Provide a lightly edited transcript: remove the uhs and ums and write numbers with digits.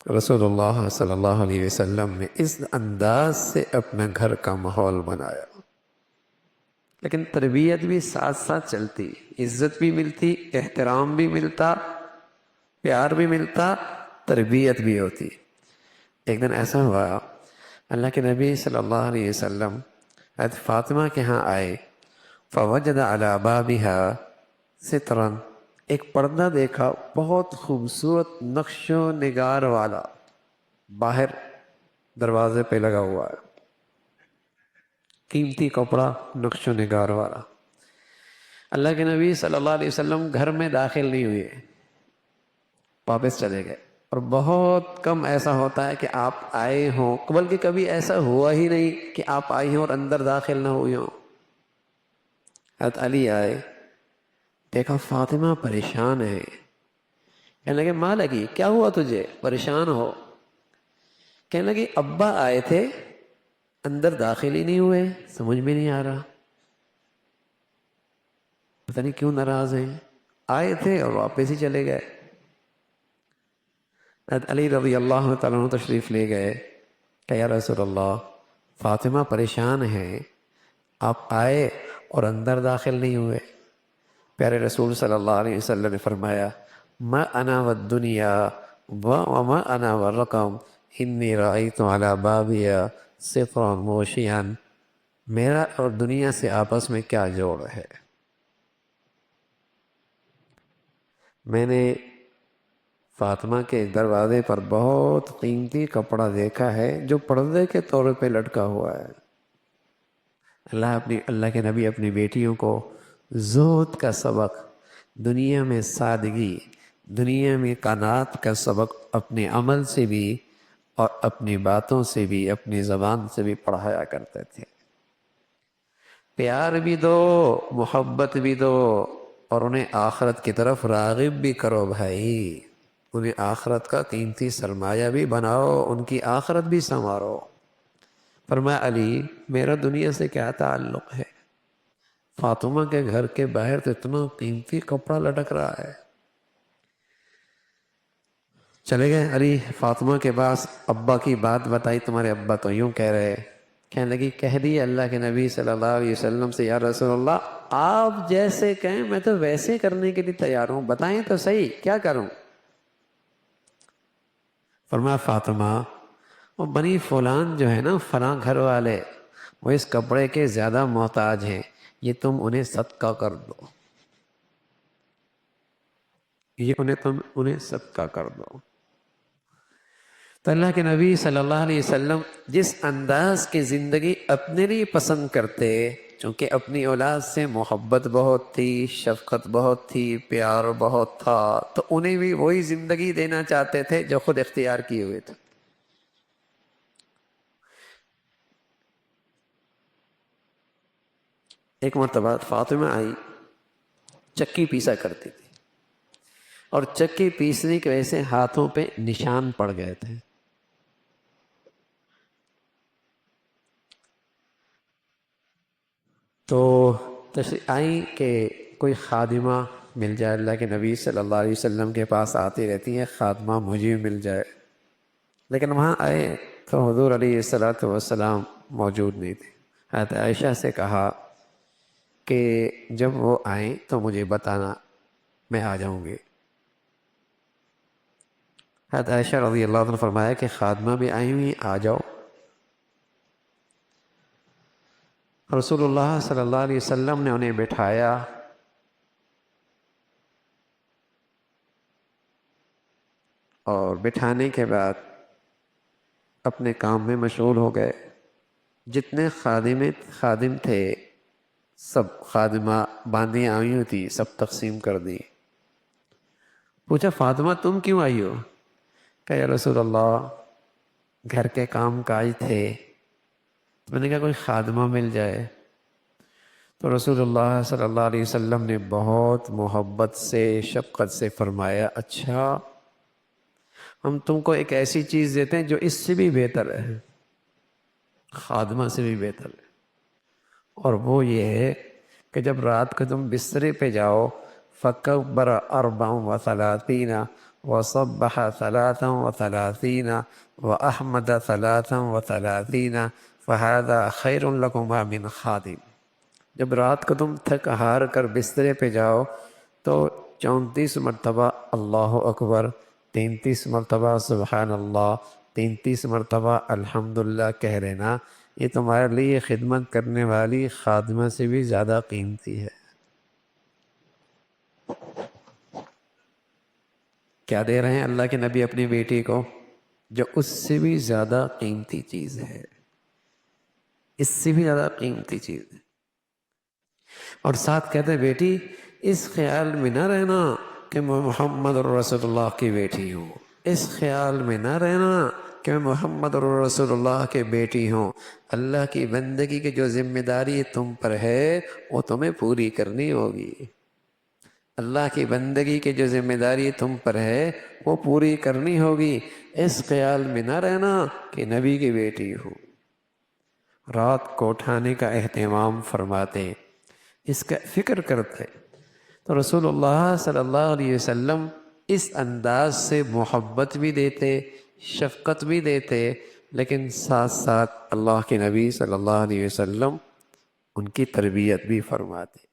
رسول اللہ صلی اللہ علیہ وسلم نے اس انداز سے اپنا گھر کا ماحول بنایا، لیکن تربیت بھی ساتھ ساتھ چلتی، عزت بھی ملتی، احترام بھی ملتا، پیار بھی ملتا، تربیت بھی ہوتی۔ ایک دن ایسا ہوا، اللہ کے نبی صلی اللہ علیہ وسلم حضرت فاطمہ کے ہاں آئے، فوجد علی بابہا سترا، ایک پردہ دیکھا بہت خوبصورت نقش و نگار والا، باہر دروازے پہ لگا ہوا ہے، قیمتی کپڑا نقش و نگار والا۔ اللہ کے نبی صلی اللہ علیہ وسلم گھر میں داخل نہیں ہوئے، واپس چلے گئے۔ اور بہت کم ایسا ہوتا ہے کہ آپ آئے ہوں، بلکہ کبھی ایسا ہوا ہی نہیں کہ آپ آئے ہوں اور اندر داخل نہ ہوئے ہوں۔ حضرت علی آئے، دیکھا فاطمہ پریشان ہے، کہنے لگے ماں لگی کیا ہوا تجھے پریشان ہو؟ کہنے لگے ابا آئے تھے، اندر داخل ہی نہیں ہوئے، سمجھ میں نہیں آ رہا، پتہ نہیں کیوں ناراض ہیں، آئے تھے اور واپس ہی چلے گئے۔ حضرت علی رضی اللہ تعالیٰ عنہ تشریف لے گئے کہ یا رسول اللہ فاطمہ پریشان ہے، آپ آئے اور اندر داخل نہیں ہوئے۔ پیارے رسول صلی اللہ علیہ وسلم نے فرمایا ما انا والدنیا وما انا والرقم انی رأیت علی بابیا صفرا موشیا، میرا اور دنیا سے آپس میں کیا جوڑ ہے؟ میں نے فاطمہ کے دروازے پر بہت قیمتی کپڑا دیکھا ہے جو پردے کے طور پہ لٹکا ہوا ہے۔ اللہ کے نبی اپنی بیٹیوں کو زہد کا سبق، دنیا میں سادگی، دنیا میں قناعت کا سبق اپنے عمل سے بھی اور اپنی باتوں سے بھی، اپنی زبان سے بھی پڑھایا کرتے تھے۔ پیار بھی دو، محبت بھی دو، اور انہیں آخرت کی طرف راغب بھی کرو بھائی، انہیں آخرت کا قیمتی سرمایہ بھی بناؤ، ان کی آخرت بھی سنوارو۔ فرمایا علی میرا دنیا سے کیا تعلق ہے؟ فاطمہ کے گھر کے باہر تو اتنا قیمتی کپڑا لٹک رہا ہے۔ چلے گئے علی فاطمہ کے پاس، ابا کی بات بتائی، تمہارے ابا تو یوں کہہ رہے، کہنے لگی کہہ دی اللہ کے نبی صلی اللہ علیہ وسلم سے یا رسول اللہ آپ جیسے کہیں میں تو ویسے کرنے کے لیے تیار ہوں، بتائیں تو صحیح کیا کروں؟ فرمایا فاطمہ وہ بنی فلان جو ہے نا، فلاں گھر والے، وہ اس کپڑے کے زیادہ محتاج ہیں، یہ تم انہیں صدقہ کر دو، تم انہیں صدقہ کر دو۔ تو اللہ کے نبی صلی اللہ علیہ وسلم جس انداز کی زندگی اپنے لیے پسند کرتے، چونکہ اپنی اولاد سے محبت بہت تھی، شفقت بہت تھی، پیار بہت تھا، تو انہیں بھی وہی زندگی دینا چاہتے تھے جو خود اختیار کیے ہوئے تھے۔ ایک مرتبہ فاطمہ آئی، چکی پیسا کرتی تھی، اور چکی پیسنے کی وجہ سے ہاتھوں پہ نشان پڑ گئے تھے۔ تو تشریف آئی کہ کوئی خادمہ مل جائے، اللہ کے نبی صلی اللہ علیہ وسلم کے پاس آتی رہتی ہیں خادمہ، مجھے بھی مل جائے، لیکن وہاں آئے تو حضور علیہ الصلوۃ والسلام موجود نہیں تھے۔ حضرت عائشہ سے کہا کہ جب وہ آئیں تو مجھے بتانا، میں آ جاؤں گی۔ حضرت عائشہ رضی اللہ عنہ نے فرمایا کہ خادمہ بھی آئی ہوئی، آ جاؤ۔ رسول اللہ صلی اللہ علیہ وسلم نے انہیں بٹھایا، اور بٹھانے کے بعد اپنے کام میں مشغول ہو گئے۔ جتنے خادم تھے سب خادمہ باندھی آئی ہوئی تھی، سب تقسیم کر دی۔ پوچھا فاطمہ تم کیوں آئی ہو؟ کہ یا رسول اللہ گھر کے کام کاج تھے، میں نے کہا کوئی خادمہ مل جائے۔ تو رسول اللہ صلی اللہ علیہ وسلم نے بہت محبت سے، شفقت سے فرمایا اچھا ہم تم کو ایک ایسی چیز دیتے ہیں جو اس سے بھی بہتر ہے، خادمہ سے بھی بہتر ہے، اور وہ یہ ہے کہ جب رات کو تم بسترے پہ جاؤ فَكَبَّرَ 34 وصبح 33 وأحمد 33 فهذا خیر لکما من خادم۔ جب رات کو تم تھک ہار کر بسترے پہ جاؤ تو 34 مرتبہ اللہ اکبر، 33 مرتبہ سبحان اللہ، 33 مرتبہ الحمدللہ کہہ لینا، یہ تمہارے لیے خدمت کرنے والی خادمہ سے بھی زیادہ قیمتی ہے۔ کیا دے رہے ہیں اللہ کے نبی اپنی بیٹی کو؟ جو اس سے بھی زیادہ قیمتی چیز ہے، اس سے بھی زیادہ قیمتی چیز ہے۔ اور ساتھ کہتے ہیں بیٹی اس خیال میں نہ رہنا کہ میں محمد رسول اللہ کی بیٹی ہوں، اس خیال میں نہ رہنا کہ میں محمد رسول اللہ کے بیٹی ہوں، اللہ کی بندگی کی جو ذمہ داری تم پر ہے وہ تمہیں پوری کرنی ہوگی۔ اللہ کی بندگی کی جو ذمہ داری تم پر ہے وہ پوری کرنی ہوگی، اس خیال میں نہ رہنا کہ نبی کی بیٹی ہوں۔ رات کو اٹھانے کا اہتمام فرماتے، اس کا فکر کرتے، تو رسول اللہ صلی اللہ علیہ وسلم اس انداز سے محبت بھی دیتے، شفقت بھی دیتے، لیکن ساتھ ساتھ اللہ کے نبی صلی اللہ علیہ وسلم ان کی تربیت بھی فرماتے۔